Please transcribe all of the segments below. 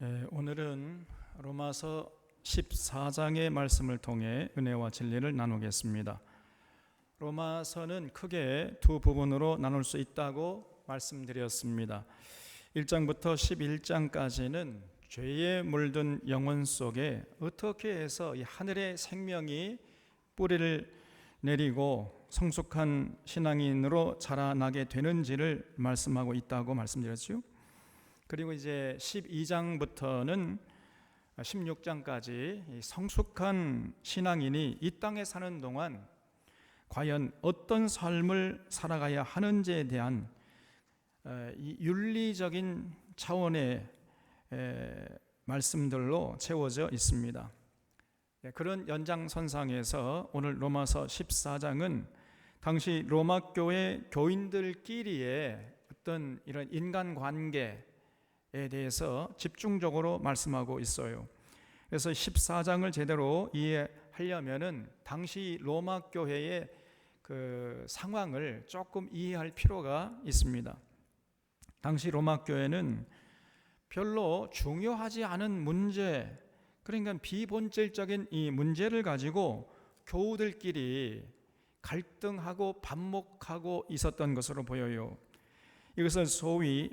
오늘은 로마서 14장의 말씀을 통해 은혜와 진리를 나누겠습니다. 로마서는 크게 두 부분으로 나눌 수 있다고 말씀드렸습니다. 1장부터 11장까지는 죄에 물든 영혼 속에 어떻게 해서 이 하늘의 생명이 뿌리를 내리고 성숙한 신앙인으로 자라나게 되는지를 말씀하고 있다고 말씀드렸죠. 그리고 이제 12장부터는 16장까지 성숙한 신앙인이 이 땅에 사는 동안 과연 어떤 삶을 살아가야 하는지에 대한 이 윤리적인 차원의 말씀들로 채워져 있습니다. 그런 연장선상에서 오늘 로마서 14장은 당시 로마 교회 교인들끼리의 어떤 이런 인간관계에 대해서 집중적으로 말씀하고 있어요. 그래서 14장을 제대로 이해하려면은 당시 로마 교회의 그 상황을 조금 이해할 필요가 있습니다. 당시 로마 교회는 별로 중요하지 않은 문제, 그러니까 비본질적인 이 문제를 가지고 교우들끼리 갈등하고 반목하고 있었던 것으로 보여요. 이것을 소위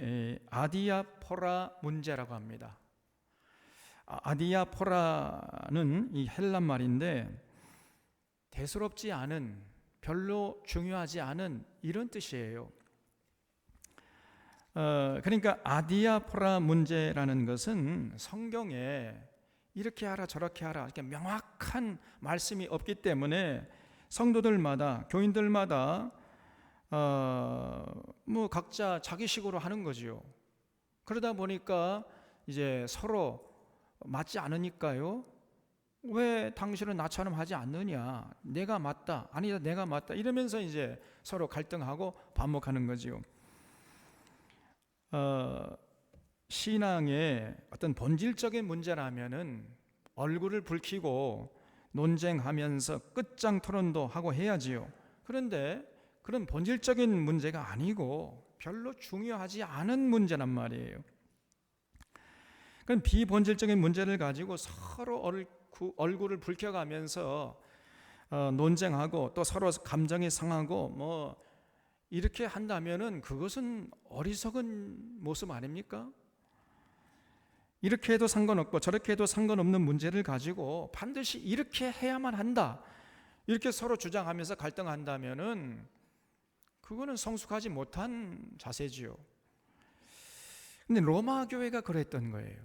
아디아포라 문제라고 합니다. 아디아포라는 이 헬란 말인데 대수롭지 않은, 별로 중요하지 않은 이런 뜻이에요. 그러니까 아디아포라 문제라는 것은 성경에 이렇게 하라 저렇게 하라 이렇게 명확한 말씀이 없기 때문에 성도들마다, 교인들마다 뭐 각자 자기식으로 하는 거지요. 그러다 보니까 이제 서로 맞지 않으니까요. 왜 당신은 나처럼 하지 않느냐? 내가 맞다, 아니다, 내가 맞다 이러면서 이제 서로 갈등하고 반목하는 거지요. 신앙의 어떤 본질적인 문제라면은 얼굴을 붉히고 논쟁하면서 끝장 토론도 하고 해야지요. 그런데 그런 본질적인 문제가 아니고 별로 중요하지 않은 문제란 말이에요. 그럼 비본질적인 문제를 가지고 서로 얼굴을 붉혀가면서 논쟁하고 또 서로 감정이 상하고 뭐 이렇게 한다면은 그것은 어리석은 모습 아닙니까? 이렇게 해도 상관없고 저렇게 해도 상관없는 문제를 가지고 반드시 이렇게 해야만 한다, 이렇게 서로 주장하면서 갈등한다면은 그거는 성숙하지 못한 자세지요. 근데 로마 교회가 그랬던 거예요.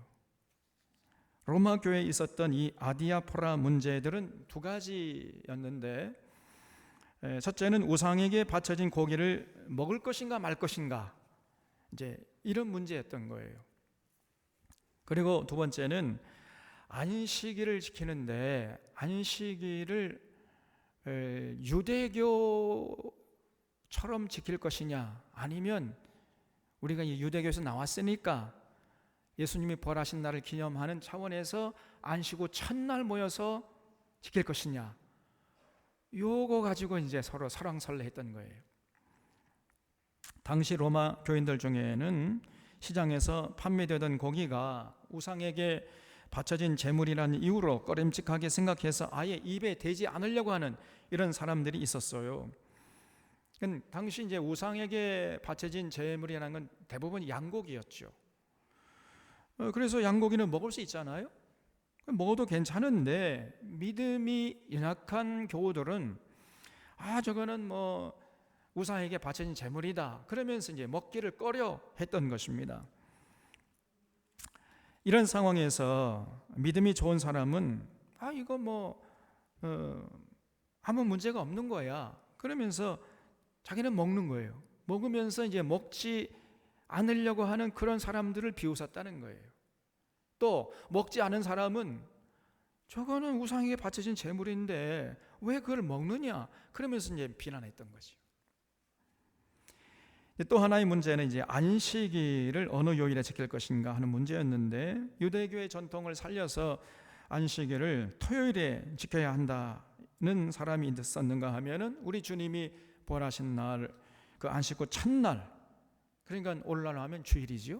로마 교회에 있었던 이 아디아포라 문제들은 두 가지였는데, 첫째는 우상에게 바쳐진 고기를 먹을 것인가 말 것인가, 이제 이런 문제였던 거예요. 그리고 두 번째는 안식일을 지키는데 안식일을 유대교처럼 지킬 것이냐, 아니면 우리가 이 유대교에서 나왔으니까 예수님이 부활하신 날을 기념하는 차원에서 안식 후 첫날 모여서 지킬 것이냐, 요거 가지고 이제 서로 설왕설래했던 거예요. 당시 로마 교인들 중에는 시장에서 판매되던 고기가 우상에게 바쳐진 제물이라는 이유로 꺼림칙하게 생각해서 아예 입에 대지 않으려고 하는 이런 사람들이 있었어요. 당시 이제 우상에게 바쳐진 제물이라는 건 대부분 양고기였죠. 그래서 양고기는 먹을 수 있잖아요. 먹어도 괜찮은데 믿음이 연약한 교우들은 저거는 뭐 우상에게 바쳐진 제물이다 그러면서 이제 먹기를 꺼려 했던 것입니다. 이런 상황에서 믿음이 좋은 사람은 이거 뭐 아무 문제가 없는 거야 그러면서 자기는 먹는 거예요. 먹으면서 이제 먹지 않으려고 하는 그런 사람들을 비웃었다는 거예요. 또 먹지 않은 사람은 저거는 우상에게 바쳐진 제물인데 왜 그걸 먹느냐 그러면서 이제 비난했던 거죠. 또 하나의 문제는 이제 안식일을 어느 요일에 지킬 것인가 하는 문제였는데, 유대교의 전통을 살려서 안식일을 토요일에 지켜야 한다는 사람이 있었는가 하면은 우리 주님이 부활하신 날 그 안식 후 첫날, 그러니까 오늘날 하면 주일이지요.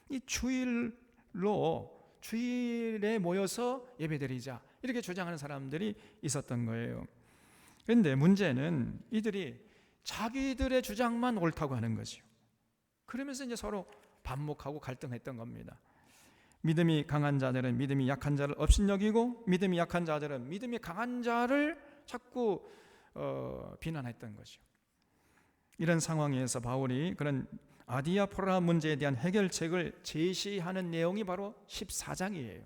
이 주일로 주일에 모여서 예배드리자 이렇게 주장하는 사람들이 있었던 거예요. 그런데 문제는 이들이 자기들의 주장만 옳다고 하는 거죠. 그러면서 이제 서로 반목하고 갈등했던 겁니다. 믿음이 강한 자들은 믿음이 약한 자를 업신여기고 믿음이 약한 자들은 믿음이 강한 자를 자꾸 비난했던 거죠. 이런 상황에서 바울이 그런 아디아포라 문제에 대한 해결책을 제시하는 내용이 바로 14장이에요.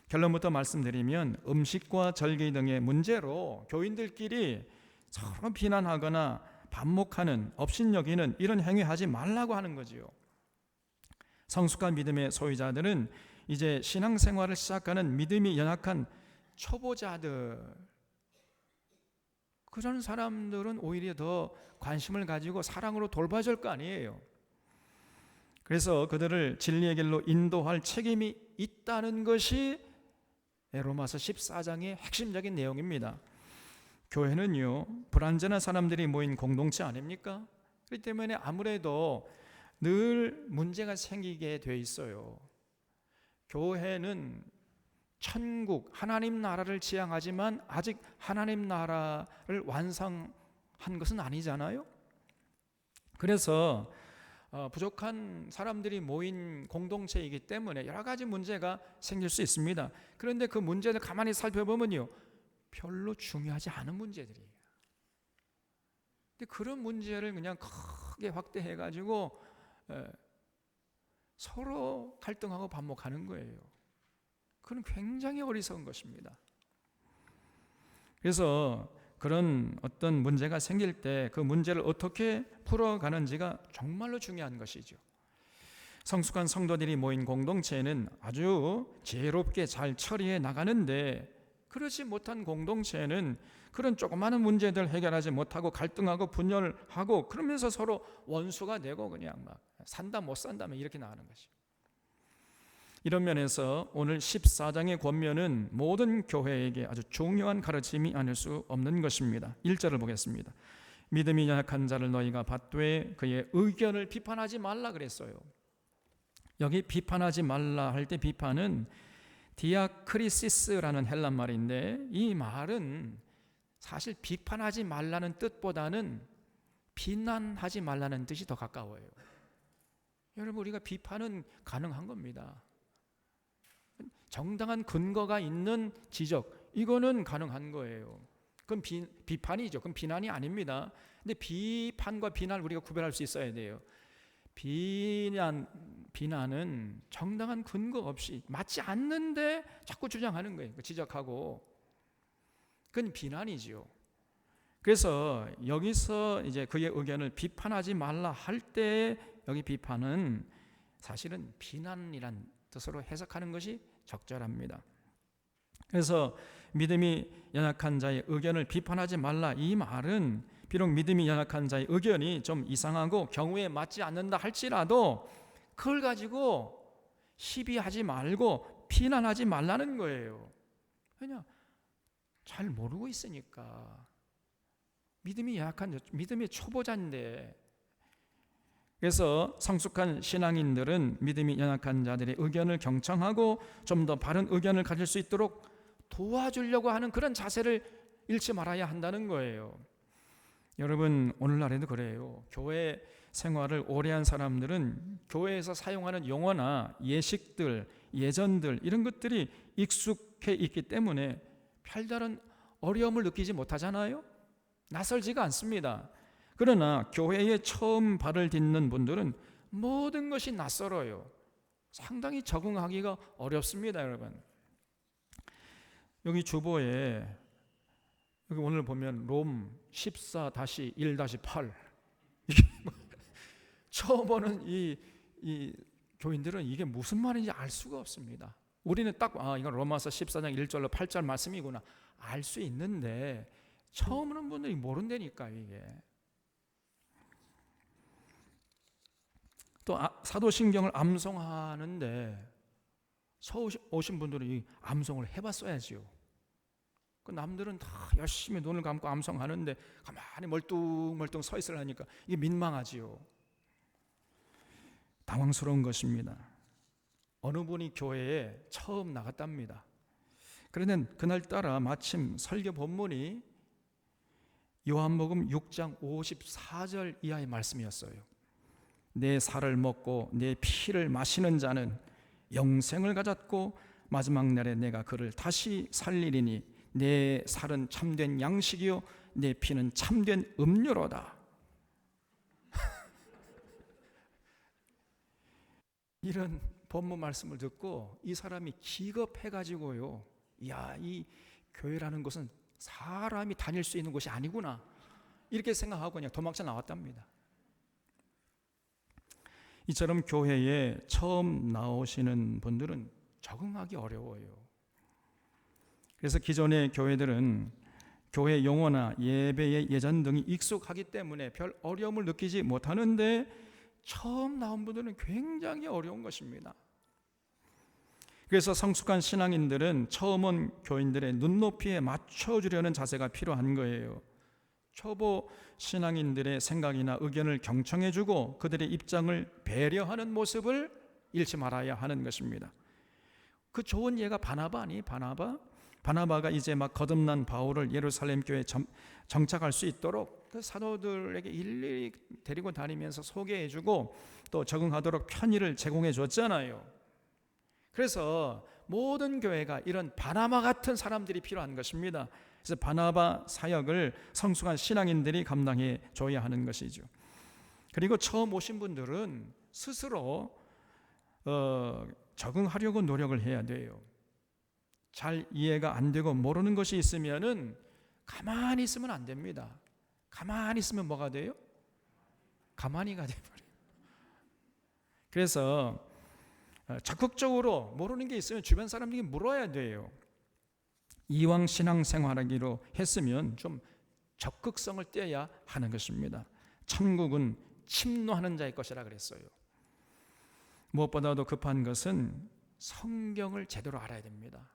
결론부터 말씀드리면 음식과 절기 등의 문제로 교인들끼리 서로 비난하거나 반목하는 업신여기는 이런 행위하지 말라고 하는 거지요. 성숙한 믿음의 소유자들은 이제 신앙생활을 시작하는 믿음이 연약한 초보자들, 그런 사람들은 오히려 더 관심을 가지고 사랑으로 돌봐줄 거 아니에요. 그래서 그들을 진리의 길로 인도할 책임이 있다는 것이 로마서 14장의 핵심적인 내용입니다. 교회는요, 불완전한 사람들이 모인 공동체 아닙니까? 그렇기 때문에 아무래도 늘 문제가 생기게 돼 있어요. 교회는 천국, 하나님 나라를 지향하지만 아직 하나님 나라를 완성한 것은 아니잖아요. 그래서 부족한 사람들이 모인 공동체이기 때문에 여러 가지 문제가 생길 수 있습니다. 그런데 그 문제를 가만히 살펴보면요, 별로 중요하지 않은 문제들이에요. 근데 그런 문제를 그냥 크게 확대해가지고 서로 갈등하고 반목하는 거예요. 그건 굉장히 어리석은 것입니다. 그래서 그런 어떤 문제가 생길 때 그 문제를 어떻게 풀어가는지가 정말로 중요한 것이죠. 성숙한 성도들이 모인 공동체는 아주 지혜롭게 잘 처리해 나가는데, 그렇지 못한 공동체는 그런 조그마한 문제들 해결하지 못하고 갈등하고 분열하고 그러면서 서로 원수가 되고 그냥 막 산다 못 산다면 이렇게 나가는 것이죠. 이런 면에서 오늘 14장의 권면은 모든 교회에게 아주 중요한 가르침이 아닐 수 없는 것입니다. 1절을 보겠습니다. 믿음이 연약한 자를 너희가 받되 그의 의견을 비판하지 말라 그랬어요. 여기 비판하지 말라 할 때 비판은 디아크리시스라는 헬란 말인데, 이 말은 사실 비판하지 말라는 뜻보다는 비난하지 말라는 뜻이 더 가까워요. 여러분, 우리가 비판은 가능한 겁니다. 정당한 근거가 있는 지적, 이거는 가능한 거예요. 그건 비판이죠. 그건 비난이 아닙니다. 근데 비판과 비난을 우리가 구별할 수 있어야 돼요. 비난은 정당한 근거 없이 맞지 않는데 자꾸 주장하는 거예요. 지적하고. 그건 비난이죠. 그래서 여기서 이제 그의 의견을 비판하지 말라 할 때 여기 비판은 사실은 비난이란 뜻으로 해석하는 것이 적절합니다. 그래서 믿음이 연약한 자의 의견을 비판하지 말라, 이 말은 비록 믿음이 연약한 자의 의견이 좀 이상하고 경우에 맞지 않는다 할지라도 그걸 가지고 시비하지 말고 비난하지 말라는 거예요. 왜냐? 잘 모르고 있으니까. 믿음이 연약한, 믿음의 초보자인데. 그래서 성숙한 신앙인들은 믿음이 연약한 자들의 의견을 경청하고 좀 더 바른 의견을 가질 수 있도록 도와주려고 하는 그런 자세를 잃지 말아야 한다는 거예요. 여러분, 오늘날에도 그래요. 교회 생활을 오래 한 사람들은 교회에서 사용하는 용어나 예식들, 예전들 이런 것들이 익숙해 있기 때문에 별다른 어려움을 느끼지 못하잖아요. 낯설지가 않습니다. 그러나 교회에 처음 발을 딛는 분들은 모든 것이 낯설어요. 상당히 적응하기가 어렵습니다, 여러분. 여기 주보에 여기 오늘 보면 롬 14-1-8 처음 보는 이 교인들은 이게 무슨 말인지 알 수가 없습니다. 우리는 딱 이건 로마서 14장 1절로 8절 말씀이구나 알 수 있는데 처음 오는 분들이 모른다니까. 이게 또 사도신경을 암송하는데 처음 오신 분들은 이 암송을 해봤어야지요. 그 남들은 다 열심히 눈을 감고 암송하는데 가만히 멀뚱멀뚱 서 있으려니까 이게 민망하지요. 당황스러운 것입니다. 어느 분이 교회에 처음 나갔답니다. 그런데 그날따라 마침 설교 본문이 요한복음 6장 54절 이하의 말씀이었어요. 내 살을 먹고 내 피를 마시는 자는 영생을 가졌고 마지막 날에 내가 그를 다시 살리리니 내 살은 참된 양식이요 내 피는 참된 음료로다. 이런 본문 말씀을 듣고 이 사람이 기겁해가지고요, 야, 이 교회라는 것은 사람이 다닐 수 있는 곳이 아니구나, 이렇게 생각하고 그냥 도망쳐 나왔답니다. 이처럼 교회에 처음 나오시는 분들은 적응하기 어려워요. 그래서 기존의 교회들은 교회 용어나 예배의 예전 등이 익숙하기 때문에 별 어려움을 느끼지 못하는데 처음 나온 분들은 굉장히 어려운 것입니다. 그래서 성숙한 신앙인들은 처음 온 교인들의 눈높이에 맞춰주려는 자세가 필요한 거예요. 초보 신앙인들의 생각이나 의견을 경청해주고 그들의 입장을 배려하는 모습을 잃지 말아야 하는 것입니다. 그 좋은 예가 바나바 아니? 바나바가 이제 막 거듭난 바울을 예루살렘 교회에 정착할 수 있도록 그 사도들에게 일일이 데리고 다니면서 소개해주고 또 적응하도록 편의를 제공해 줬잖아요. 그래서 모든 교회가 이런 바나바 같은 사람들이 필요한 것입니다. 그래서 바나바 사역을 성숙한 신앙인들이 감당해 줘야 하는 것이죠. 그리고 처음 오신 분들은 스스로 적응하려고 노력을 해야 돼요. 잘 이해가 안 되고 모르는 것이 있으면은 가만히 있으면 안 됩니다. 가만히 있으면 뭐가 돼요? 가만히가 돼버려요. 그래서 적극적으로 모르는 게 있으면 주변 사람들이 물어야 돼요. 이왕 신앙생활하기로 했으면 좀 적극성을 떼야 하는 것입니다. 천국은 침노하는 자의 것이라 그랬어요. 무엇보다도 급한 것은 성경을 제대로 알아야 됩니다.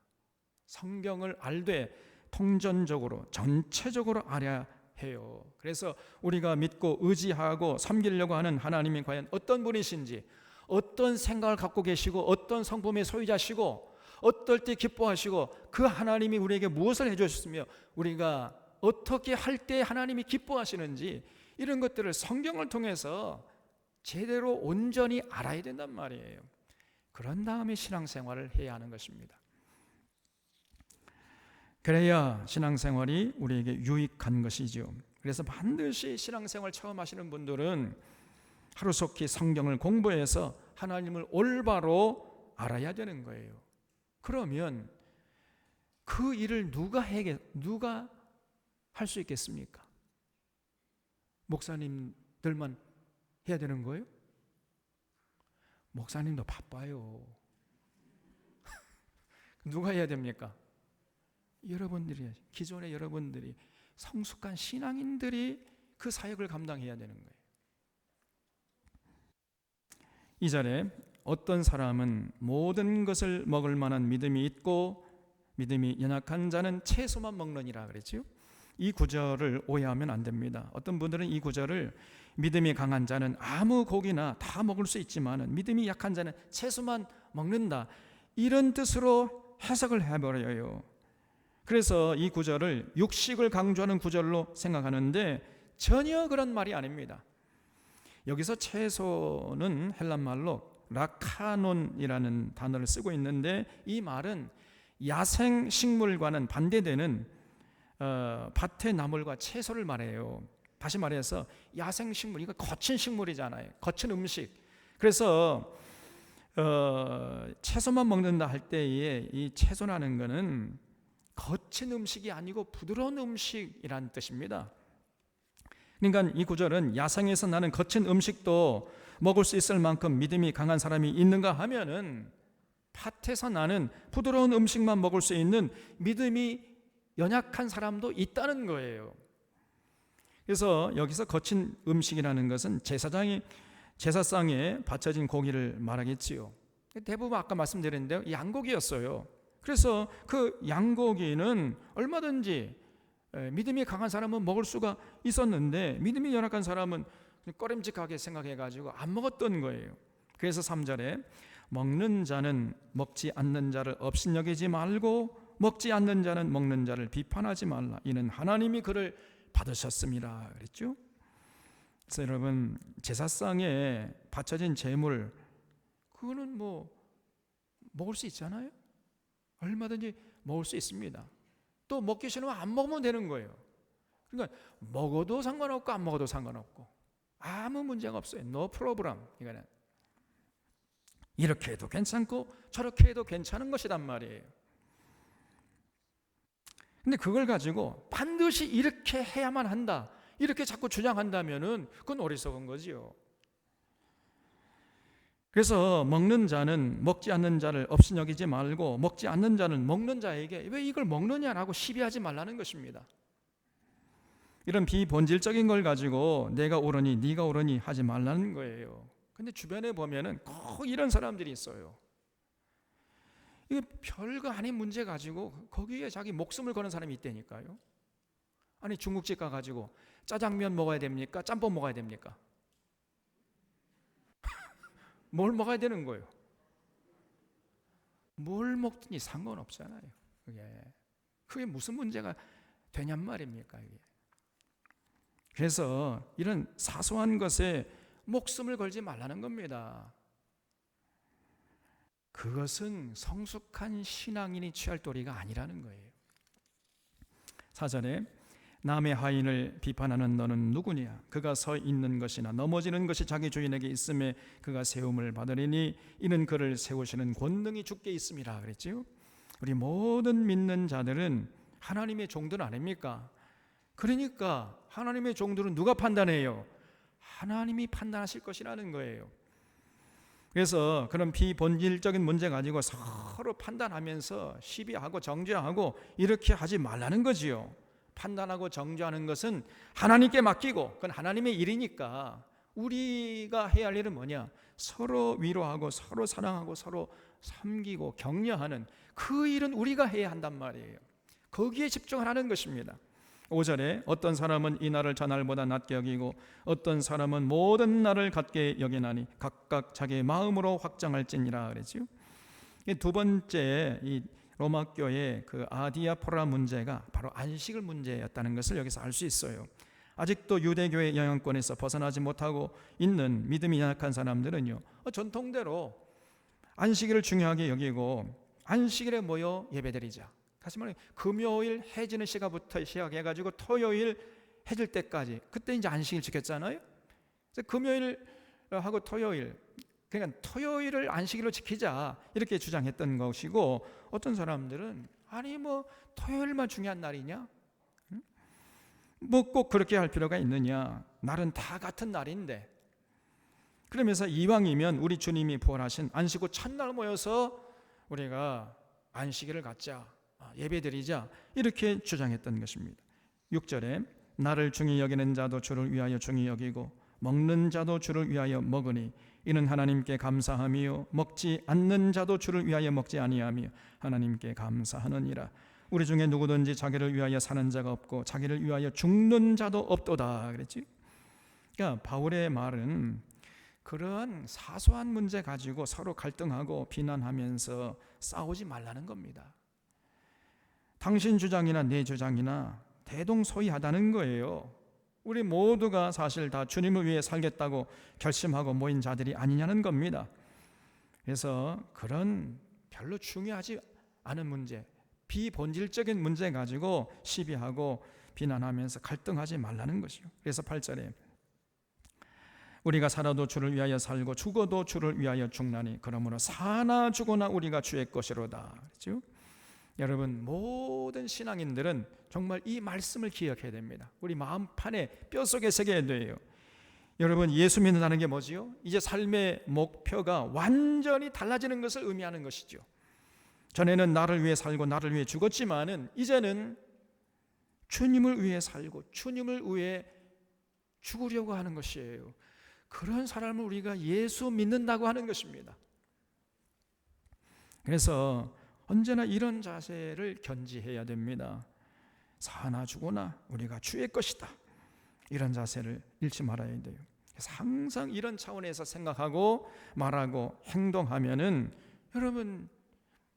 성경을 알되 통전적으로 전체적으로 알아야 해요. 그래서 우리가 믿고 의지하고 섬기려고 하는 하나님이 과연 어떤 분이신지, 어떤 생각을 갖고 계시고 어떤 성품의 소유자시고 어떨 때 기뻐하시고 그 하나님이 우리에게 무엇을 해주셨으며 우리가 어떻게 할 때 하나님이 기뻐하시는지, 이런 것들을 성경을 통해서 제대로 온전히 알아야 된단 말이에요. 그런 다음에 신앙생활을 해야 하는 것입니다. 그래야 신앙생활이 우리에게 유익한 것이죠. 그래서 반드시 신앙생활 처음 하시는 분들은 하루속히 성경을 공부해서 하나님을 올바로 알아야 되는 거예요. 그러면 그 일을 누가 할 수 있겠습니까? 목사님들만 해야 되는 거예요? 목사님도 바빠요. 누가 해야 됩니까? 여러분들이, 기존의 여러분들이, 성숙한 신앙인들이 그 사역을 감당해야 되는 거예요. 이 절에 어떤 사람은 모든 것을 먹을 만한 믿음이 있고 믿음이 연약한 자는 채소만 먹느니라 그랬죠. 이 구절을 오해하면 안 됩니다. 어떤 분들은 이 구절을 믿음이 강한 자는 아무 고기나 다 먹을 수 있지만 믿음이 약한 자는 채소만 먹는다, 이런 뜻으로 해석을 해버려요. 그래서 이 구절을 육식을 강조하는 구절로 생각하는데 전혀 그런 말이 아닙니다. 여기서 채소는 헬란말로 라카논이라는 단어를 쓰고 있는데 이 말은 야생 식물과는 반대되는 밭의 나물과 채소를 말해요. 다시 말해서 야생 식물, 이거 거친 식물이잖아요. 거친 음식. 그래서 채소만 먹는다 할 때에 이 채소라는 것은 거친 음식이 아니고 부드러운 음식이라는 뜻입니다. 그러니까 이 구절은 야생에서 나는 거친 음식도 먹을 수 있을 만큼 믿음이 강한 사람이 있는가 하면은 밭에서 나는 부드러운 음식만 먹을 수 있는 믿음이 연약한 사람도 있다는 거예요. 그래서 여기서 거친 음식이라는 것은 제사상에 바쳐진 고기를 말하겠지요. 대부분 아까 말씀드렸는데요, 양고기였어요. 그래서 그 양고기는 얼마든지 믿음이 강한 사람은 먹을 수가 있었는데 믿음이 연약한 사람은 꺼림직하게 생각해가지고 안 먹었던 거예요. 그래서 3절에 먹는 자는 먹지 않는 자를 업신여기지 말고 먹지 않는 자는 먹는 자를 비판하지 말라. 이는 하나님이 그를 받으셨습니다. 그랬죠? 그래서 여러분, 제사상에 바쳐진 제물, 그거는 뭐 먹을 수 있잖아요. 얼마든지 먹을 수 있습니다. 또 먹기 싫으면 안 먹으면 되는 거예요. 그러니까 먹어도 상관없고 안 먹어도 상관없고 아무 문제가 없어요. No problem. 이거는 이렇게 해도 괜찮고 저렇게 해도 괜찮은 것이란 말이에요. 근데 그걸 가지고 반드시 이렇게 해야만 한다, 이렇게 자꾸 주장한다면은 그건 어리석은 거지요. 그래서 먹는 자는 먹지 않는 자를 업신여기지 말고 먹지 않는 자는 먹는 자에게 왜 이걸 먹느냐라고 시비하지 말라는 것입니다. 이런 비본질적인 걸 가지고 내가 옳으니 네가 옳으니 하지 말라는 거예요. 근데 주변에 보면은 꼭 이런 사람들이 있어요. 이게 별거 아닌 문제 가지고 거기에 자기 목숨을 거는 사람이 있다니까요. 아니, 중국집 가가지고 짜장면 먹어야 됩니까? 짬뽕 먹어야 됩니까? 뭘 먹어야 되는 거예요? 뭘 먹든지 상관없잖아요. 그게 무슨 문제가 되냔 말입니까? 이게. 그래서 이런 사소한 것에 목숨을 걸지 말라는 겁니다. 그것은 성숙한 신앙인이 취할 도리가 아니라는 거예요. 4절에 남의 하인을 비판하는 너는 누구냐? 그가 서 있는 것이나 넘어지는 것이 자기 주인에게 있음에 그가 세움을 받으리니 이는 그를 세우시는 권능이 주께 있음이라 그랬지요. 우리 모든 믿는 자들은 하나님의 종들 아닙니까? 그러니까 하나님의 종들은 누가 판단해요? 하나님이 판단하실 것이라는 거예요. 그래서 그런 비본질적인 문제 가지고 서로 판단하면서 시비하고 정죄하고 이렇게 하지 말라는 거지요. 판단하고 정죄하는 것은 하나님께 맡기고 그건 하나님의 일이니까 우리가 해야 할 일은 뭐냐? 서로 위로하고 서로 사랑하고 서로 섬기고 격려하는 그 일은 우리가 해야 한단 말이에요. 거기에 집중하라는 것입니다. 5절에 어떤 사람은 이 날을 저 날보다 낮게 여기고 어떤 사람은 모든 날을 같게 여기나니 각각 자기의 마음으로 확정할지니라 그랬지요. 두 번째 이 로마 교회의 그 아디아포라 문제가 바로 안식일 문제였다는 것을 여기서 알 수 있어요. 아직도 유대교의 영향권에서 벗어나지 못하고 있는 믿음이 약한 사람들은요, 전통대로 안식일을 중요하게 여기고 안식일에 모여 예배드리자. 다시 말해 금요일 해 지는 시간부터 시작해가지고 토요일 해 질 때까지 그때 이제 안식일 지켰잖아요. 그래서 금요일하고 토요일, 그러니까 토요일을 안식일로 지키자 이렇게 주장했던 것이고, 어떤 사람들은 아니 뭐 토요일만 중요한 날이냐? 뭐 꼭 그렇게 할 필요가 있느냐? 날은 다 같은 날인데. 그러면서 이왕이면 우리 주님이 부활하신 안식 후 첫날 모여서 우리가 안식일을 갖자, 예배드리자 이렇게 주장했던 것입니다. 6절에 나를 중히 여기는 자도 주를 위하여 중히 여기고 먹는 자도 주를 위하여 먹으니 이는 하나님께 감사함이요 먹지 않는 자도 주를 위하여 먹지 아니하며 하나님께 감사하느니라. 우리 중에 누구든지 자기를 위하여 사는 자가 없고 자기를 위하여 죽는 자도 없도다 그랬지. 그러니까 바울의 말은 그런 사소한 문제 가지고 서로 갈등하고 비난하면서 싸우지 말라는 겁니다. 당신 주장이나 내 주장이나 대동소이하다는 거예요. 우리 모두가 사실 다 주님을 위해 살겠다고 결심하고 모인 자들이 아니냐는 겁니다. 그래서 그런 별로 중요하지 않은 문제, 비본질적인 문제 가지고 시비하고 비난하면서 갈등하지 말라는 것이요. 그래서 8절에 우리가 살아도 주를 위하여 살고 죽어도 주를 위하여 죽나니 그러므로 사나 죽으나 우리가 주의 것이로다. 그렇죠? 여러분, 모든 신앙인들은 정말 이 말씀을 기억해야 됩니다. 우리 마음판에 뼛속에 새겨야 돼요. 여러분, 예수 믿는다는 게 뭐지요? 이제 삶의 목표가 완전히 달라지는 것을 의미하는 것이죠. 전에는 나를 위해 살고 나를 위해 죽었지만은 이제는 주님을 위해 살고 주님을 위해 죽으려고 하는 것이에요. 그런 사람을 우리가 예수 믿는다고 하는 것입니다. 그래서 언제나 이런 자세를 견지해야 됩니다. 사나 죽으나 우리가 주의 것이다. 이런 자세를 잃지 말아야 돼요. 그래서 항상 이런 차원에서 생각하고 말하고 행동하면은 여러분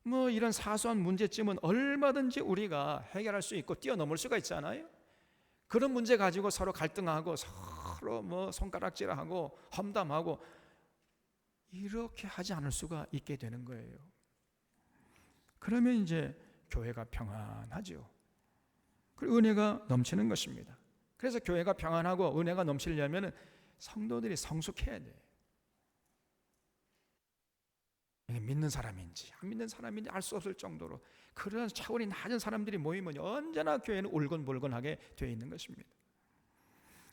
뭐 이런 사소한 문제점은 얼마든지 우리가 해결할 수 있고 뛰어넘을 수가 있잖아요. 그런 문제 가지고 서로 갈등하고 서로 뭐 손가락질하고 험담하고 이렇게 하지 않을 수가 있게 되는 거예요. 그러면 이제 교회가 평안하죠. 그리고 은혜가 넘치는 것입니다. 그래서 교회가 평안하고 은혜가 넘치려면 성도들이 성숙해야 돼요. 믿는 사람인지 안 믿는 사람인지 알 수 없을 정도로 그런 차원이 낮은 사람들이 모이면 언제나 교회는 울건불건하게 되어 있는 것입니다.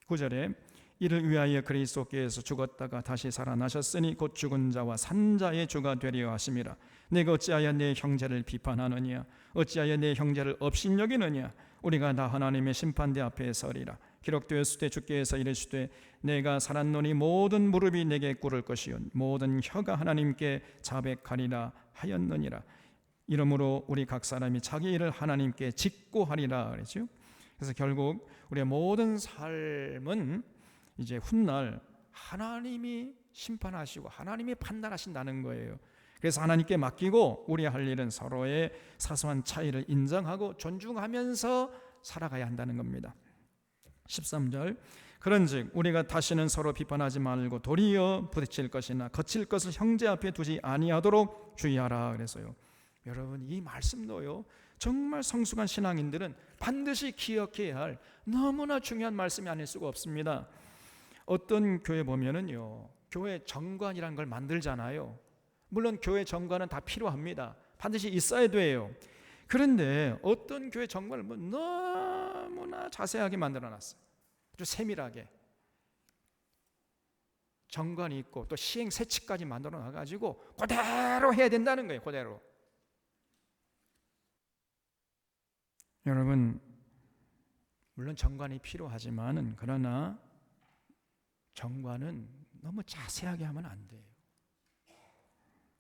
9절에 이를 위하여 그리스도께서 죽었다가 다시 살아나셨으니 곧 죽은 자와 산 자의 주가 되려 하심이라. 내가 어찌하여 내 형제를 비판하느냐? 어찌하여 내 형제를 업신여기느냐? 우리가 다 하나님의 심판대 앞에 서리라. 기록되었으되 주께서 이르시되 내가 살았노니 모든 무릎이 내게 꿇을 것이요 모든 혀가 하나님께 자백하리라 하였느니라. 이러므로 우리 각 사람이 자기 일을 하나님께 직고하리라 그랬죠. 그래서 결국 우리의 모든 삶은 이제 훗날 하나님이 심판하시고 하나님이 판단하신다는 거예요. 그래서 하나님께 맡기고 우리 할 일은 서로의 사소한 차이를 인정하고 존중하면서 살아가야 한다는 겁니다. 13절 그런즉 우리가 다시는 서로 비판하지 말고 도리어 부딪힐 것이나 거칠 것을 형제 앞에 두지 아니하도록 주의하라 그래서요. 여러분 이 말씀도요 정말 성숙한 신앙인들은 반드시 기억해야 할 너무나 중요한 말씀이 아닐 수가 없습니다. 어떤 교회 보면은요 교회 정관이라는 걸 만들잖아요. 물론 교회 정관은 다 필요합니다. 반드시 있어야 돼요. 그런데 어떤 교회 정관을 너무나 자세하게 만들어놨어요. 아주 세밀하게 정관이 있고 또 시행세칙까지 만들어 놔가지고 그대로 해야 된다는 거예요. 그대로. 여러분 물론 정관이 필요하지만은 그러나 정관은 너무 자세하게 하면 안 돼요.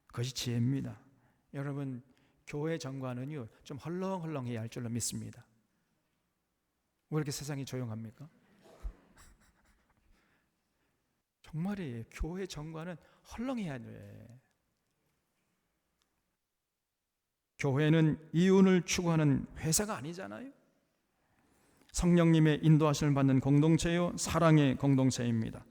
그것이 지혜입니다. 여러분 교회 정관은요 좀 헐렁헐렁해야 할 줄로 믿습니다. 왜 이렇게 세상이 조용합니까? 정말이에요. 교회 정관은 헐렁해야 돼. 교회는 이윤을 추구하는 회사가 아니잖아요. 성령님의 인도하심을 받는 공동체요 사랑의 공동체입니다.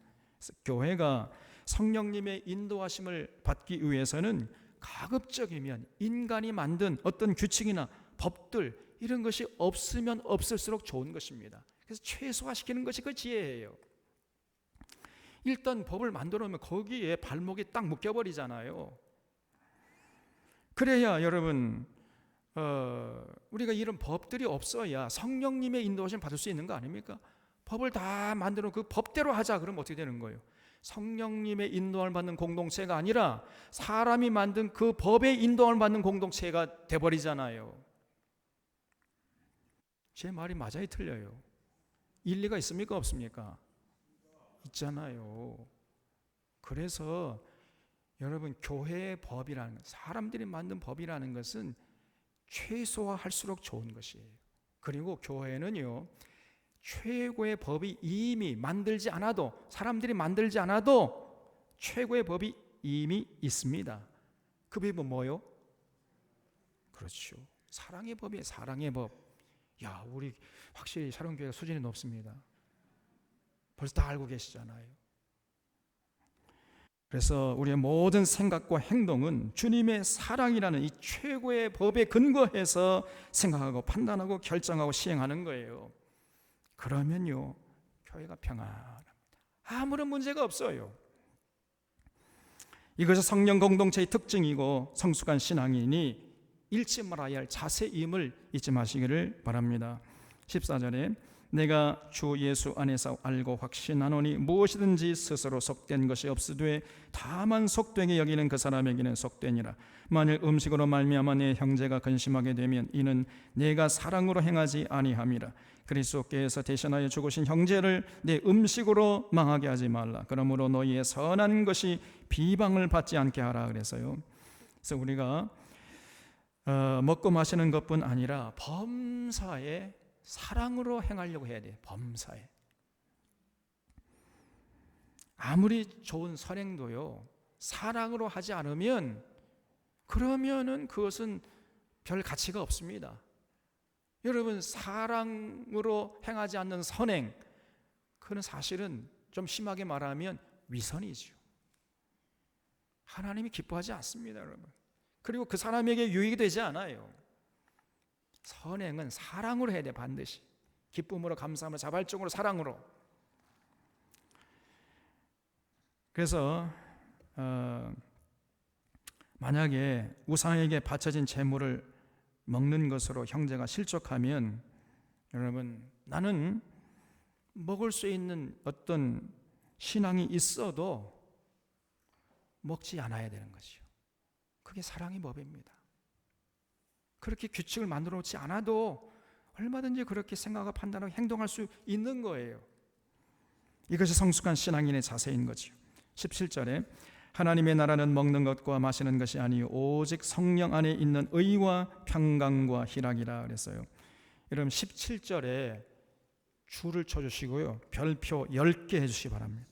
교회가 성령님의 인도하심을 받기 위해서는 가급적이면 인간이 만든 어떤 규칙이나 법들 이런 것이 없으면 없을수록 좋은 것입니다. 그래서 최소화시키는 것이 그 지혜예요. 일단 법을 만들어 놓으면 거기에 발목이 딱 묶여버리잖아요. 그래야 여러분 우리가 이런 법들이 없어야 성령님의 인도하심 받을 수 있는 거 아닙니까? 법을 다 만들어 그 법대로 하자 그러면 어떻게 되는 거예요? 성령님의 인도함을 받는 공동체가 아니라 사람이 만든 그 법의 인도함을 받는 공동체가 돼버리잖아요. 제 말이 맞아요 틀려요? 일리가 있습니까 없습니까? 있잖아요. 그래서 여러분 교회의 법이라는 사람들이 만든 법이라는 것은 최소화할수록 좋은 것이에요. 그리고 교회는요 최고의 법이 이미 만들지 않아도 사람들이 만들지 않아도 최고의 법이 이미 있습니다. 그 법은 뭐요? 그렇죠. 사랑의 법이에요. 사랑의 법. 야 우리 확실히 사랑교회가 수준이 높습니다. 벌써 다 알고 계시잖아요. 그래서 우리의 모든 생각과 행동은 주님의 사랑이라는 이 최고의 법에 근거해서 생각하고 판단하고 결정하고 시행하는 거예요. 그러면요 교회가 평안합니다. 아무런 문제가 없어요. 이것이 성령 공동체의 특징이고 성숙한 신앙인이 잃지 말아야 할 자세임을 잊지 마시기를 바랍니다. 14절에 내가 주 예수 안에서 알고 확신하노니 무엇이든지 스스로 속된 것이 없으되 다만 속되게 여기는 그 사람에게는 속되니라. 만일 음식으로 말미암아 내 형제가 근심하게 되면 이는 내가 사랑으로 행하지 아니함이라. 그리스도께서 대신하여 죽으신 형제를 내 음식으로 망하게 하지 말라. 그러므로 너희의 선한 것이 비방을 받지 않게 하라 그래서요. 그래서 우리가 먹고 마시는 것뿐 아니라 범사에 사랑으로 행하려고 해야 돼요. 범사에. 아무리 좋은 선행도요, 사랑으로 하지 않으면 그러면은 그것은 별 가치가 없습니다. 여러분, 사랑으로 행하지 않는 선행, 그건 사실은 좀 심하게 말하면 위선이죠. 하나님이 기뻐하지 않습니다, 여러분. 그리고 그 사람에게 유익이 되지 않아요. 선행은 사랑으로 해야 돼, 반드시. 기쁨으로, 감사함으로, 자발적으로, 사랑으로. 그래서 만약에 우상에게 바쳐진 제물을 먹는 것으로 형제가 실족하면, 여러분, 나는 먹을 수 있는 어떤 신앙이 있어도 먹지 않아야 되는 것이요. 그게 사랑의 법입니다. 그렇게 규칙을 만들어 놓지 않아도 얼마든지 그렇게 생각하고 판단하고 행동할 수 있는 거예요. 이것이 성숙한 신앙인의 자세인 거죠. 17절에 하나님의 나라는 먹는 것과 마시는 것이 아니요 오직 성령 안에 있는 의와 평강과 희락이라 그랬어요. 여러분, 17절에 줄을 쳐주시고요, 별표 10개 해주시기 바랍니다.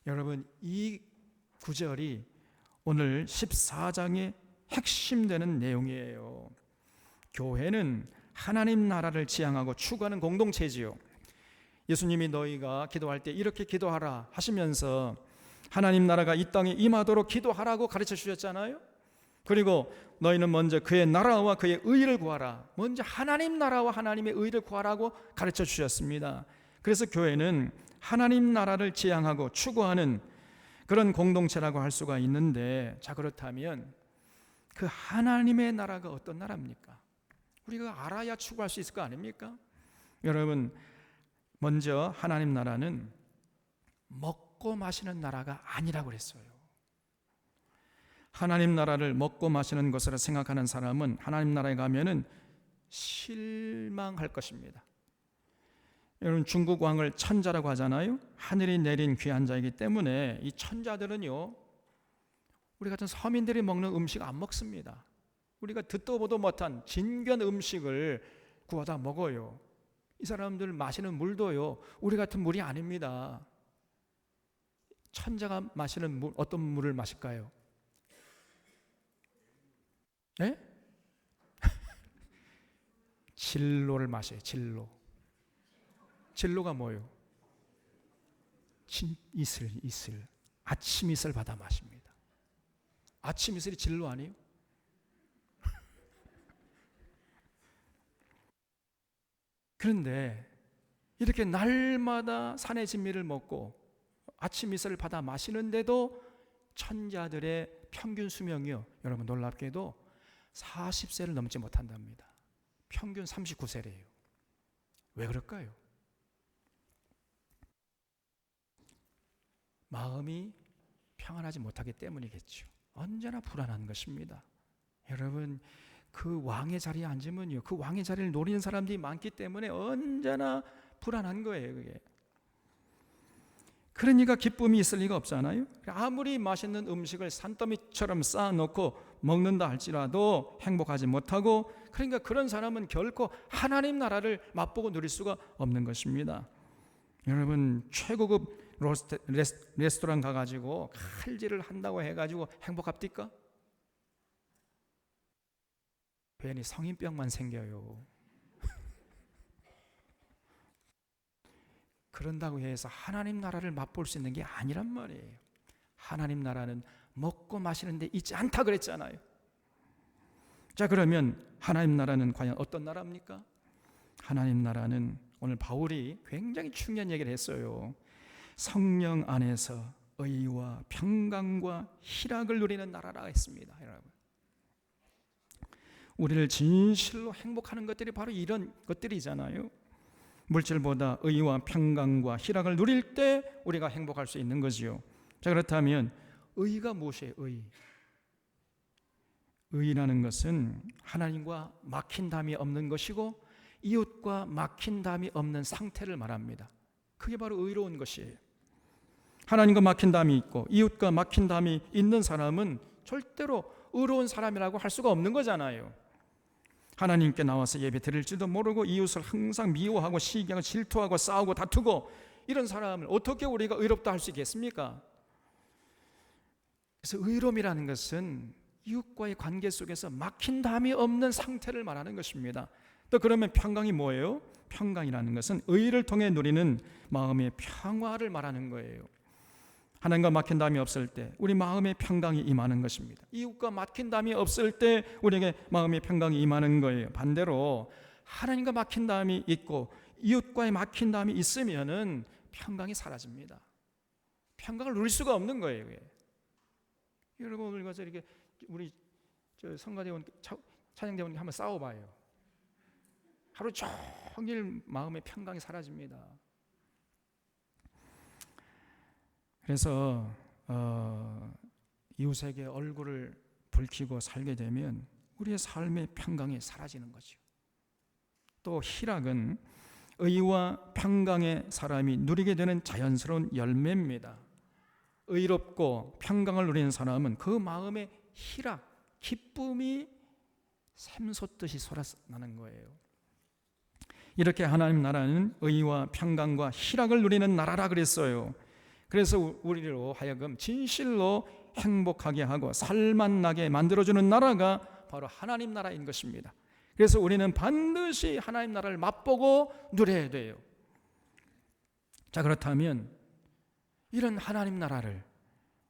여러분, 이 구절이 오늘 14장의 핵심 되는 내용이에요. 교회는 하나님 나라를 지향하고 추구하는 공동체지요. 예수님이 너희가 기도할 때 이렇게 기도하라 하시면서 하나님 나라가 이 땅에 임하도록 기도하라고 가르쳐 주셨잖아요. 그리고 너희는 먼저 그의 나라와 그의 의를 구하라. 먼저 하나님 나라와 하나님의 의를 구하라고 가르쳐 주셨습니다. 그래서 교회는 하나님 나라를 지향하고 추구하는 그런 공동체라고 할 수가 있는데, 자, 그렇다면 그 하나님의 나라가 어떤 나라입니까? 우리가 알아야 추구할 수 있을 거 아닙니까? 여러분, 먼저 하나님 나라는 먹고 마시는 나라가 아니라고 그랬어요. 하나님 나라를 먹고 마시는 것으로 생각하는 사람은 하나님 나라에 가면은 실망할 것입니다. 여러분, 중국 왕을 천자라고 하잖아요. 하늘이 내린 귀한 자이기 때문에 이 천자들은요, 우리 같은 서민들이 먹는 음식 안 먹습니다. 우리가 듣도 보도 못한 진귀한 음식을 구하다 먹어요. 이 사람들 마시는 물도요, 우리 같은 물이 아닙니다. 천자가 마시는 물, 어떤 물을 마실까요? 네? 진로를 마셔요. 진로. 진로가 뭐예요? 이슬. 아침 이슬 받아 마십니다. 아침 이슬이 진로 아니에요? 그런데 이렇게 날마다 산의 진미를 먹고 아침 이슬을 받아 마시는데도 천자들의 평균 수명이요, 여러분, 놀랍게도 40세를 넘지 못한답니다. 평균 39세래요. 왜 그럴까요? 마음이 평안하지 못하기 때문이겠죠. 언제나 불안한 것입니다. 여러분, 그 왕의 자리에 앉으면요, 그 왕의 자리를 노리는 사람들이 많기 때문에 언제나 불안한 거예요, 그게. 그러니까 기쁨이 있을 리가 없잖아요. 아무리 맛있는 음식을 산더미처럼 쌓아놓고 먹는다 할지라도 행복하지 못하고, 그러니까 그런 사람은 결코 하나님 나라를 맛보고 누릴 수가 없는 것입니다. 여러분, 최고급 레스토랑 가가지고 칼질을 한다고 해가지고 행복합니까? 괜히 성인병만 생겨요. 그런다고 해서 하나님 나라를 맛볼 수 있는 게 아니란 말이에요. 하나님 나라는 먹고 마시는 데 있지 않다 그랬잖아요. 자, 그러면 하나님 나라는 과연 어떤 나라입니까? 하나님 나라는 오늘 바울이 굉장히 중요한 얘기를 했어요. 성령 안에서 의와 평강과 희락을 누리는 나라라 했습니다. 여러분, 우리를 진실로 행복하는 것들이 바로 이런 것들이잖아요. 물질보다 의와 평강과 희락을 누릴 때 우리가 행복할 수 있는 거지요. 자, 그렇다면 의가 무엇이에요? 의라는 것은 하나님과 막힌 담이 없는 것이고 이웃과 막힌 담이 없는 상태를 말합니다. 그게 바로 의로운 것이에요. 하나님과 막힌 담이 있고 이웃과 막힌 담이 있는 사람은 절대로 의로운 사람이라고 할 수가 없는 거잖아요. 하나님께 나와서 예배 드릴지도 모르고 이웃을 항상 미워하고 시기하고 질투하고 싸우고 다투고 이런 사람을 어떻게 우리가 의롭다 할 수 있겠습니까? 그래서 의로움이라는 것은 이웃과의 관계 속에서 막힌담이 없는 상태를 말하는 것입니다. 또 그러면 평강이 뭐예요? 평강이라는 것은 의를 통해 누리는 마음의 평화를 말하는 거예요. 하나님과 막힌담이 없을 때 우리 마음의 평강이 임하는 것입니다. 이웃과 막힌담이 없을 때 우리에게 마음의 평강이 임하는 거예요. 반대로 하나님과 막힌담이 있고 이웃과의 막힌담이 있으면은 평강이 사라집니다. 평강을 누릴 수가 없는 거예요. 여러분 오늘 가서 이렇게 우리 성가대원 찬양대원이 한번 싸워봐요. 하루 종일 마음의 평강이 사라집니다. 그래서 이웃에게 얼굴을 붉히고 살게 되면 우리의 삶의 평강이 사라지는 거죠. 또 희락은 의와 평강의 사람이 누리게 되는 자연스러운 열매입니다. 의롭고 평강을 누리는 사람은 그 마음의 희락, 기쁨이 샘솟듯이 솟아나는 거예요. 이렇게 하나님 나라는 의와 평강과 희락을 누리는 나라라 그랬어요. 그래서 우리로 하여금 진실로 행복하게 하고 살맛나게 만들어주는 나라가 바로 하나님 나라인 것입니다. 그래서 우리는 반드시 하나님 나라를 맛보고 누려야 돼요. 자, 그렇다면 이런 하나님 나라를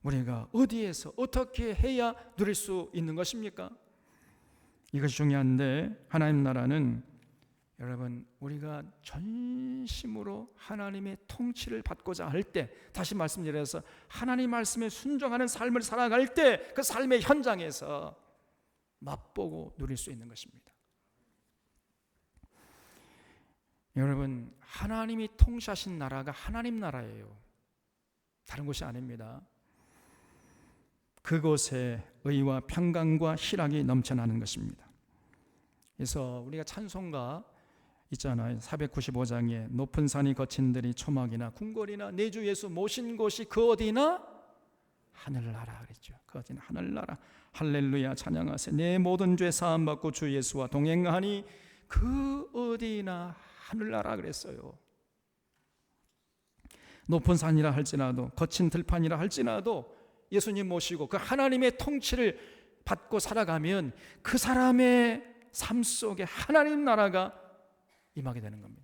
우리가 어디에서 어떻게 해야 누릴 수 있는 것입니까? 이것이 중요한데, 하나님 나라는 여러분 우리가 전심으로 하나님의 통치를 받고자 할 때, 다시 말씀드려서 하나님 말씀에 순종하는 삶을 살아갈 때 그 삶의 현장에서 맛보고 누릴 수 있는 것입니다. 여러분, 하나님이 통치하신 나라가 하나님 나라예요. 다른 곳이 아닙니다. 그곳에 의와 평강과 희락이 넘쳐나는 것입니다. 그래서 우리가 찬송가 있잖아요. 495장에 높은 산이 거친들이 초막이나 궁궐이나 내 주 예수 모신 곳이 그 어디나 하늘나라 그랬죠. 그 어디나 하늘나라. 할렐루야 찬양하세. 내 모든 죄 사함 받고 주 예수와 동행하니 그 어디나 하늘나라 그랬어요. 높은 산이라 할지라도 거친 들판이라 할지라도 예수님 모시고 그 하나님의 통치를 받고 살아가면 그 사람의 삶 속에 하나님 나라가 임하게 되는 겁니다.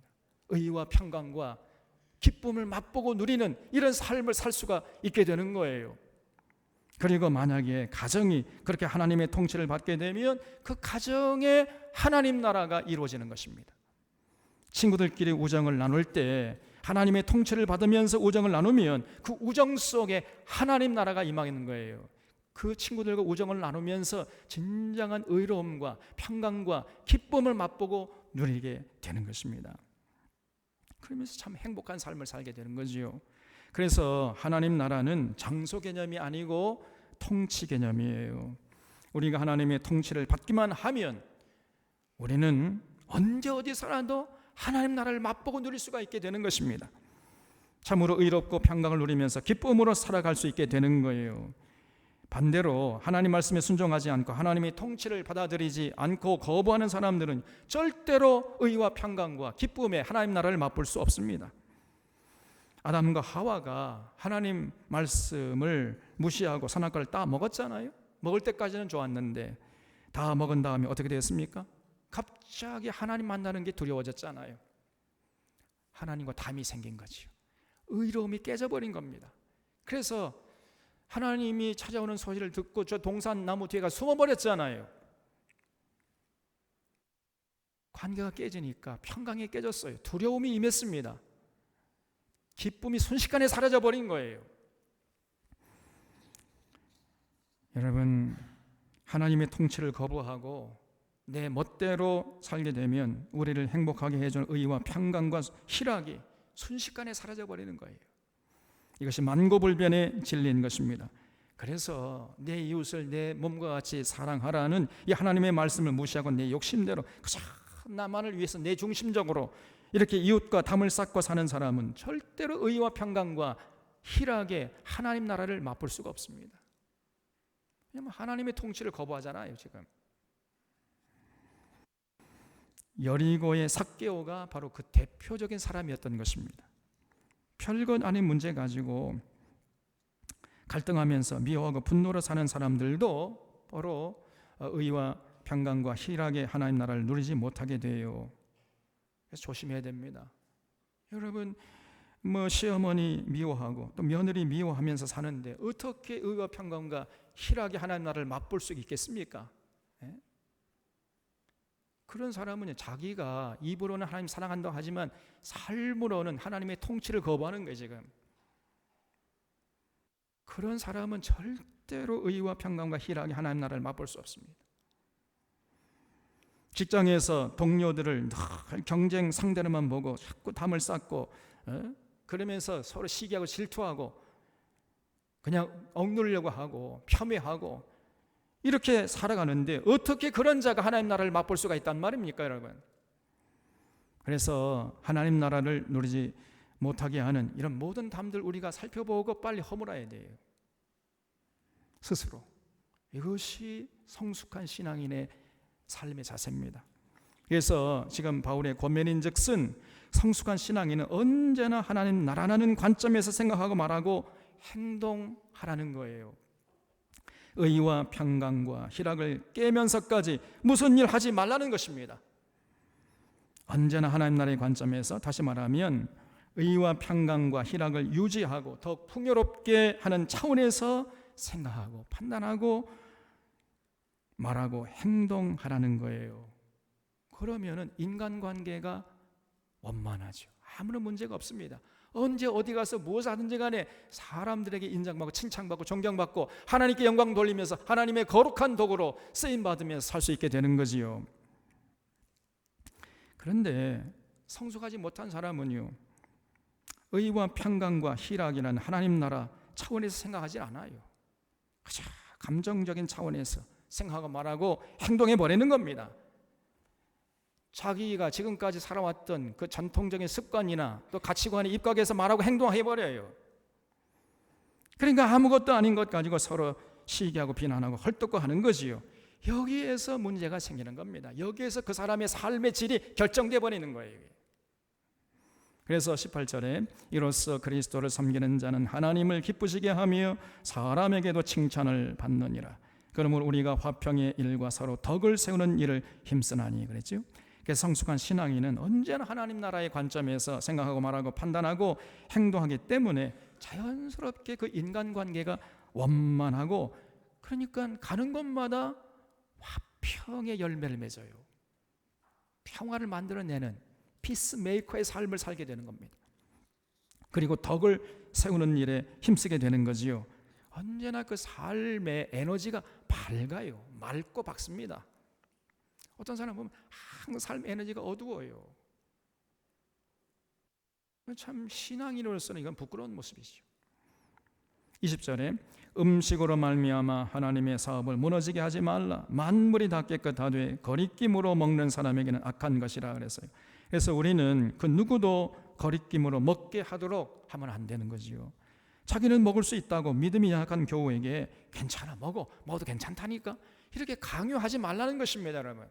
의와 평강과 기쁨을 맛보고 누리는 이런 삶을 살 수가 있게 되는 거예요. 그리고 만약에 가정이 그렇게 하나님의 통치를 받게 되면 그 가정에 하나님 나라가 이루어지는 것입니다. 친구들끼리 우정을 나눌 때 하나님의 통치를 받으면서 우정을 나누면 그 우정 속에 하나님 나라가 임하는 거예요. 그 친구들과 우정을 나누면서 진정한 의로움과 평강과 기쁨을 맛보고 누리게 되는 것입니다. 그러면서 참 행복한 삶을 살게 되는 거지요. 그래서 하나님 나라는 장소 개념이 아니고 통치 개념이에요. 우리가 하나님의 통치를 받기만 하면 우리는 언제 어디서라도 하나님 나라를 맛보고 누릴 수가 있게 되는 것입니다. 참으로 의롭고 평강을 누리면서 기쁨으로 살아갈 수 있게 되는 거예요. 반대로 하나님 말씀에 순종하지 않고 하나님의 통치를 받아들이지 않고 거부하는 사람들은 절대로 의와 평강과 기쁨의 하나님 나라를 맛볼 수 없습니다. 아담과 하와가 하나님 말씀을 무시하고 선악과를 다 먹었잖아요. 먹을 때까지는 좋았는데 다 먹은 다음에 어떻게 되었습니까? 갑자기 하나님 만나는 게 두려워졌잖아요. 하나님과 담이 생긴 거지요. 의로움이 깨져버린 겁니다. 그래서 하나님이 찾아오는 소리를 듣고 저 동산 나무 뒤에 가 숨어버렸잖아요. 관계가 깨지니까 평강이 깨졌어요. 두려움이 임했습니다. 기쁨이 순식간에 사라져버린 거예요. 여러분, 하나님의 통치를 거부하고 내 멋대로 살게 되면 우리를 행복하게 해주는 의와 평강과 희락이 순식간에 사라져버리는 거예요. 이것이 만고불변의 진리인 것입니다. 그래서 내 이웃을 내 몸과 같이 사랑하라는 이 하나님의 말씀을 무시하고 내 욕심대로 나만을 위해서 내 중심적으로 이렇게 이웃과 담을 쌓고 사는 사람은 절대로 의와 평강과 희락의 하나님 나라를 맛볼 수가 없습니다. 왜냐하면 하나님의 통치를 거부하잖아요. 지금 여리고의 삭개오가 바로 그 대표적인 사람이었던 것입니다. 별것 아닌 문제 가지고 갈등하면서 미워하고 분노로 사는 사람들도 바로 의와 평강과 희락의 하나님 나라를 누리지 못하게 돼요. 그래서 조심해야 됩니다. 여러분, 시어머니 미워하고 또 며느리 미워하면서 사는데 어떻게 의와 평강과 희락의 하나님 나라를 맛볼 수 있겠습니까? 예? 그런 사람은 자기가 입으로는 하나님 사랑한다고 하지만 삶으로는 하나님의 통치를 거부하는 거예요. 지금 그런 사람은 절대로 의와 평강과 희락의 하나님 나라를 맛볼 수 없습니다. 직장에서 동료들을 늘 경쟁 상대로만 보고 자꾸 담을 쌓고 그러면서 서로 시기하고 질투하고 그냥 억누르려고 하고 폄훼하고 이렇게 살아가는데 어떻게 그런 자가 하나님 나라를 맛볼 수가 있단 말입니까, 여러분? 그래서 하나님 나라를 누리지 못하게 하는 이런 모든 담들 우리가 살펴보고 빨리 허물어야 돼요. 스스로. 이것이 성숙한 신앙인의 삶의 자세입니다. 그래서 지금 바울의 권면인즉슨 성숙한 신앙인은 언제나 하나님 나라라는 관점에서 생각하고 말하고 행동하라는 거예요. 의와 평강과 희락을 깨면서까지 무슨 일 하지 말라는 것입니다. 언제나 하나님 나라의 관점에서, 다시 말하면 의와 평강과 희락을 유지하고 더 풍요롭게 하는 차원에서 생각하고 판단하고 말하고 행동하라는 거예요. 그러면은 인간관계가 원만하죠. 아무런 문제가 없습니다. 언제 어디 가서 무엇을 하든지 간에 사람들에게 인정받고 칭찬받고 존경받고 하나님께 영광 돌리면서 하나님의 거룩한 도구로 쓰임받으면서 살 수 있게 되는 거지요. 그런데 성숙하지 못한 사람은요, 의와 평강과 희락이라는 하나님 나라 차원에서 생각하지 않아요. 그저 감정적인 차원에서 생각하고 말하고 행동해 버리는 겁니다. 자기가 지금까지 살아왔던 그 전통적인 습관이나 또 가치관에 입각해서 말하고 행동해 버려요. 그러니까 아무것도 아닌 것 가지고 서로 시기하고 비난하고 헐떡고 하는 거지요. 여기에서 문제가 생기는 겁니다. 여기에서 그 사람의 삶의 질이 결정돼 버리는 거예요. 그래서 18절에 이로써 그리스도를 섬기는 자는 하나님을 기쁘시게 하며 사람에게도 칭찬을 받느니라. 그러므로 우리가 화평의 일과 서로 덕을 세우는 일을 힘쓰나니 그랬죠. 그래서 성숙한 신앙인은 언제나 하나님 나라의 관점에서 생각하고 말하고 판단하고 행동하기 때문에 자연스럽게 그 인간관계가 원만하고, 그러니까 가는 곳마다 화평의 열매를 맺어요. 평화를 만들어내는 피스메이커의 삶을 살게 되는 겁니다. 그리고 덕을 세우는 일에 힘쓰게 되는 거지요. 언제나 그 삶의 에너지가 밝아요. 맑고 밝습니다. 어떤 사람 보면 항상 삶의 에너지가 어두워요. 참 신앙인으로서는 이건 부끄러운 모습이죠. 20절에 음식으로 말미암아 하나님의 사업을 무너지게 하지 말라. 만물이 다 깨끗하되 거리낌으로 먹는 사람에게는 악한 것이라 그랬어요. 그래서 우리는 그 누구도 거리낌으로 먹게 하도록 하면 안 되는 거지요. 자기는 먹을 수 있다고 믿음이 약한 교우에게 괜찮아, 먹어도 괜찮다니까 이렇게 강요하지 말라는 것입니다, 여러분.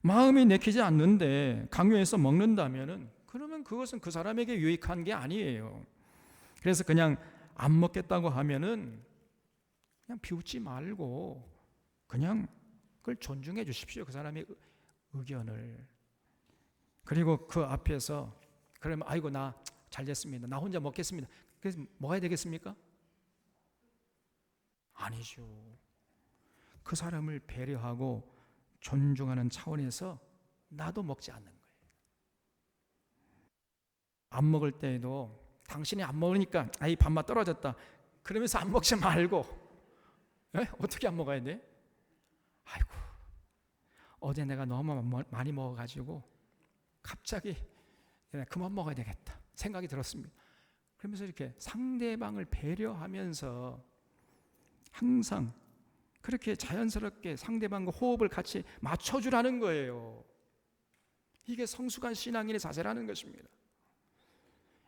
마음이 내키지 않는데 강요해서 먹는다면은 그러면 그것은 그 사람에게 유익한 게 아니에요. 그래서 그냥 안 먹겠다고 하면은 그냥 비웃지 말고 그냥 그걸 존중해 주십시오. 그 사람의 의견을. 그리고 그 앞에서 그러면 아이고 나 잘 됐습니다. 나 혼자 먹겠습니다. 그래서 먹어야 되겠습니까? 아니죠. 그 사람을 배려하고 존중하는 차원에서 나도 먹지 않는 거예요. 안 먹을 때에도 당신이 안 먹으니까 아이 밥맛 떨어졌다 그러면서 안 먹지 말고 어떻게 안 먹어야 돼? 아이고 어제 내가 너무 많이 먹어가지고 갑자기 그만 먹어야 되겠다 생각이 들었습니다. 그러면서 이렇게 상대방을 배려하면서 항상 그렇게 자연스럽게 상대방과 호흡을 같이 맞춰주라는 거예요. 이게 성숙한 신앙인의 자세라는 것입니다.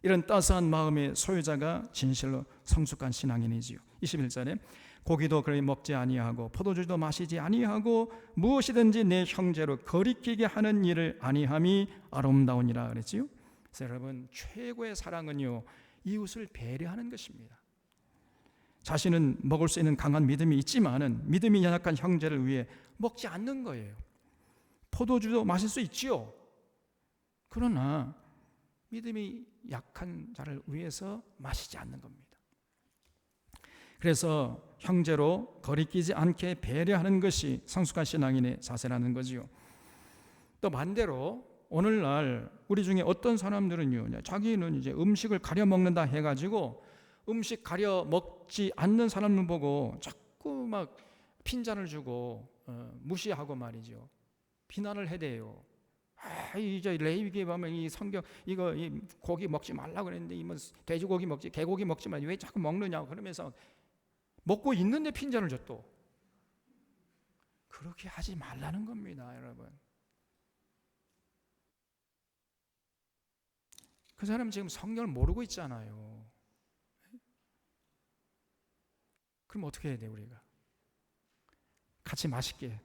이런 따스한 마음의 소유자가 진실로 성숙한 신앙인이지요. 21절에 고기도 그리 먹지 아니하고 포도주도 마시지 아니하고 무엇이든지 내 형제로 거리끼게 하는 일을 아니함이 아름다우니라 그랬지요. 그래서 여러분, 최고의 사랑은요, 이웃을 배려하는 것입니다. 자신은 먹을 수 있는 강한 믿음이 있지만은 믿음이 연약한 형제를 위해 먹지 않는 거예요. 포도주도 마실 수 있지요. 그러나 믿음이 약한 자를 위해서 마시지 않는 겁니다. 그래서 형제로 거리끼지 않게 배려하는 것이 성숙한 신앙인의 자세라는 거지요. 또 반대로 오늘날 우리 중에 어떤 사람들은요, 자기는 이제 음식을 가려 먹는다 해가지고 음식 가려 먹지 않는 사람을 보고 자꾸 막 핀잔을 주고 무시하고 말이죠. 비난을 해대요. 이제 레위기에 보면 이 성경 이거 이 고기 먹지 말라고 그랬는데 이 뭐 돼지고기 먹지 개고기 먹지 마 왜 자꾸 먹느냐 그러면서 먹고 있는데 핀잔을 줘 또. 그렇게 하지 말라는 겁니다, 여러분. 그 사람 지금 성경을 모르고 있잖아요. 그럼 어떻게 해야 돼 우리가? 같이 맛있게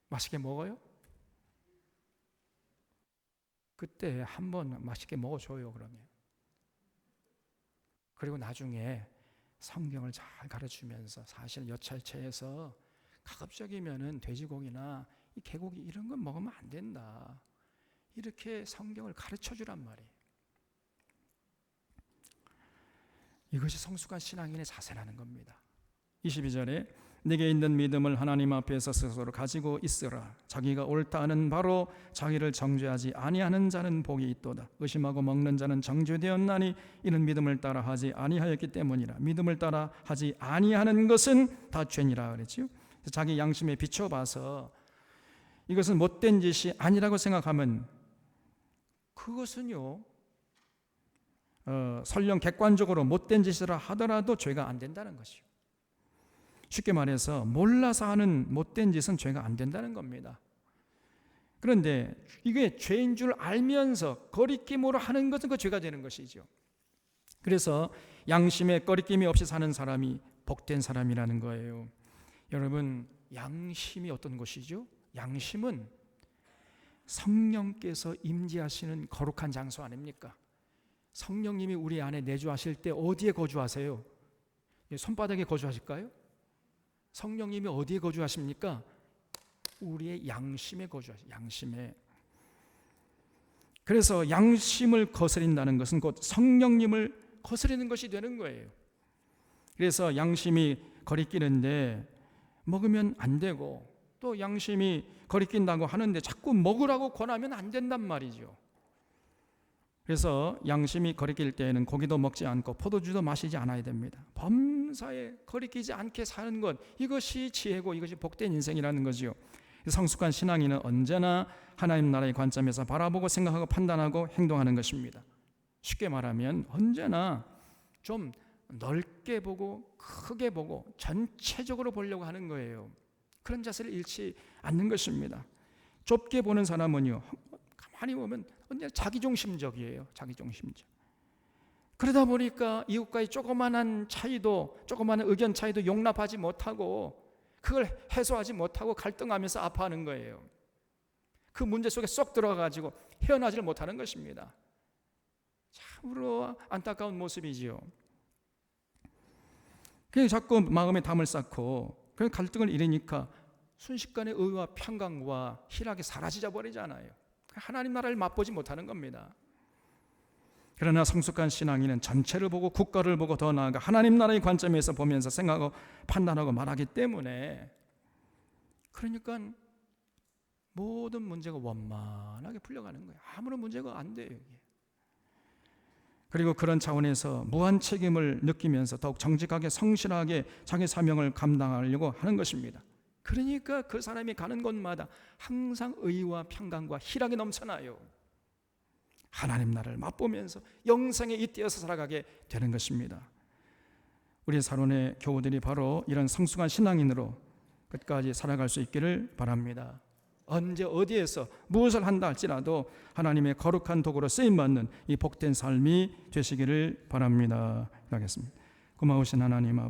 맛있게 먹어요? 그때 한번 맛있게 먹어줘요. 그러면 그리고 나중에 성경을 잘 가르치면서 사실 여찰체에서 가급적이면은 돼지고기나 이 개고기 이런 건 먹으면 안 된다, 이렇게 성경을 가르쳐 주란 말이에요. 이것이 성숙한 신앙인의 자세라는 겁니다. 22절에 내게 있는 믿음을 하나님 앞에서 스스로 가지고 있으라. 자기가 옳다 하는 바로 자기를 정죄하지 아니하는 자는 복이 있도다. 의심하고 먹는 자는 정죄되었나니 이는 믿음을 따라 하지 아니하였기 때문이라. 믿음을 따라 하지 아니하는 것은 다 죄니라 그랬지요. 자기 양심에 비춰봐서 이것은 못된 짓이 아니라고 생각하면 그것은요, 설령 객관적으로 못된 짓이라 하더라도 죄가 안 된다는 것이요. 쉽게 말해서 몰라서 하는 못된 짓은 죄가 안 된다는 겁니다. 그런데 이게 죄인 줄 알면서 거리낌으로 하는 것은 그 죄가 되는 것이죠. 그래서 양심에 거리낌이 없이 사는 사람이 복된 사람이라는 거예요. 여러분, 양심이 어떤 것이죠? 양심은 성령께서 임재하시는 거룩한 장소 아닙니까? 성령님이 우리 안에 내주하실 때 어디에 거주하세요? 손바닥에 거주하실까요? 성령님이 어디에 거주하십니까? 우리의 양심에 거주하세요. 양심에. 그래서 양심을 거스린다는 것은 곧 성령님을 거스리는 것이 되는 거예요. 그래서 양심이 거리끼는데 먹으면 안 되고, 또 양심이 거리낀다고 하는데 자꾸 먹으라고 권하면 안 된단 말이죠. 그래서 양심이 거리낄 때에는 고기도 먹지 않고 포도주도 마시지 않아야 됩니다. 범사에 거리끼지 않게 사는 것, 이것이 지혜고 이것이 복된 인생이라는 거지요. 성숙한 신앙인은 언제나 하나님 나라의 관점에서 바라보고 생각하고 판단하고 행동하는 것입니다. 쉽게 말하면 언제나 좀 넓게 보고 크게 보고 전체적으로 보려고 하는 거예요. 그런 자세를 잃지 않는 것입니다. 좁게 보는 사람은요, 가만히 보면 언제나 자기중심적이에요. 자기중심적. 그러다 보니까 이웃과의 조그마한 차이도, 조그마한 의견 차이도 용납하지 못하고 그걸 해소하지 못하고 갈등하면서 아파하는 거예요. 그 문제 속에 쏙 들어가가지고 헤어나지를 못하는 것입니다. 참으로 안타까운 모습이지요. 그래서 자꾸 마음에 담을 쌓고 그 갈등을 일으니까 순식간에 의와 평강과 희락이 사라지자 버리잖아요. 하나님 나라를 맛보지 못하는 겁니다. 그러나 성숙한 신앙인은 전체를 보고 국가를 보고 더 나아가 하나님 나라의 관점에서 보면서 생각하고 판단하고 말하기 때문에, 그러니까 모든 문제가 원만하게 풀려가는 거예요. 아무런 문제가 안 돼요. 그리고 그런 차원에서 무한 책임을 느끼면서 더욱 정직하게 성실하게 자기 사명을 감당하려고 하는 것입니다. 그러니까 그 사람이 가는 곳마다 항상 의와 평강과 희락이 넘쳐나요. 하나님 나라를 맛보면서 영생에 잇대어서 살아가게 되는 것입니다. 우리 사론의 교우들이 바로 이런 성숙한 신앙인으로 끝까지 살아갈 수 있기를 바랍니다. 언제 어디에서 무엇을 한다 할지라도 하나님의 거룩한 도구로 쓰임받는 이 복된 삶이 되시기를 바랍니다. 하겠습니다. 고마우신 하나님 아버지,